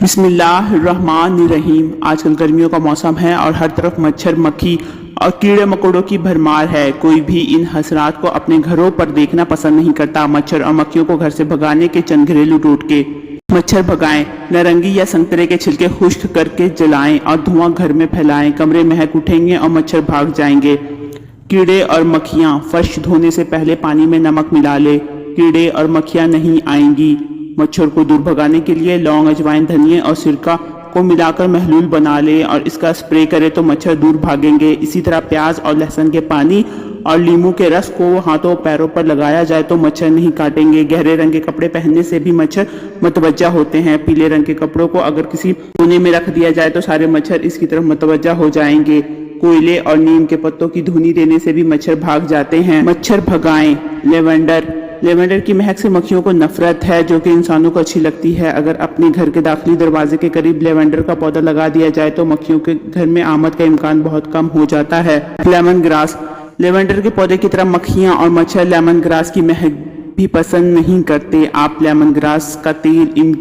बिस्मिल्लाहिर्रहमानिर्रहीम। आजकल गर्मियों का मौसम है और हर तरफ मच्छर, मक्खी और कीड़े मकोड़ों की भरमार है। कोई भी इन हसरात को अपने घरों पर देखना पसंद नहीं करता। मच्छर और मक्खियों को घर से भगाने के चंद घरेलू टोटके। मच्छर भगाएं। नारंगी या संतरे के छिलके खुश्क करके जलाएं और धुआं घर में फैलाएं। कमरे महक उठेंगे और मच्छर भाग जाएंगे। कीड़े और मक्खियाँ, फर्श धोने से पहले पानी में नमक मिला ले, कीड़े और मक्खियाँ नहीं आएंगी। मच्छर को दूर भगाने के लिए लौंग, अजवाइन, धनिया और सिरका को मिलाकर महलूल बना ले और इसका स्प्रे करे तो मच्छर दूर भागेंगे। इसी तरह प्याज और लहसुन के पानी और नींबू के रस को हाथों पैरों पर लगाया जाए तो मच्छर नहीं काटेंगे। गहरे रंग के कपड़े पहनने से भी मच्छर मतवज्जा होते हैं। पीले रंग के कपड़ों को अगर किसी कोने में रख दिया जाए तो सारे मच्छर इसकी तरफ मतवज्जा हो जाएंगे। कोयले और नीम के पत्तों की धुनी देने से भी मच्छर भाग जाते हैं। मच्छर भगाएं। लेवेंडर की महक से मक्खियों को नफरत है, जो कि इंसानों को अच्छी लगती है। अगर अपने घर के दाखिली दरवाजे के करीब लेवेंडर का पौधा लगा दिया जाए तो मक्खियों के घर में आमद का इम्कान बहुत कम हो जाता है। Lemon grass. लेवेंडर के पौधे की तरह मक्खियां और मच्छर लेमन ग्रास की महक भी पसंद नहीं करते। आप लेमन ग्रास का तेल इन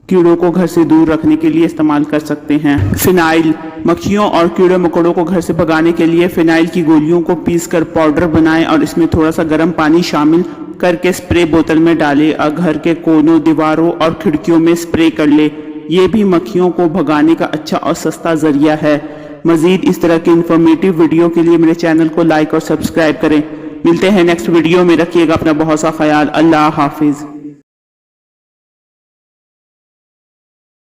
कीड़ों को घर से दूर रखने के लिए इस्तेमाल कर सकते हैं। फिनाइल। मक्खियों और कीड़े मकोड़ों को घर से भगाने के लिए फिनाइल की गोलियों को पीसकर पाउडर बनाएं और इसमें थोड़ा सा गर्म पानी शामिल करके स्प्रे बोतल में डालें और घर के कोनों, दीवारों और खिड़कियों में स्प्रे कर ले। ये भी मक्खियों को भगाने का अच्छा और सस्ता जरिया है। मजीद इस तरह के इंफॉर्मेटिव वीडियो के लिए मेरे चैनल को लाइक और सब्सक्राइब करें। मिलते हैं नेक्स्ट वीडियो में। रखिएगा अपना बहुत सा ख्याल। अल्लाह हाफिज।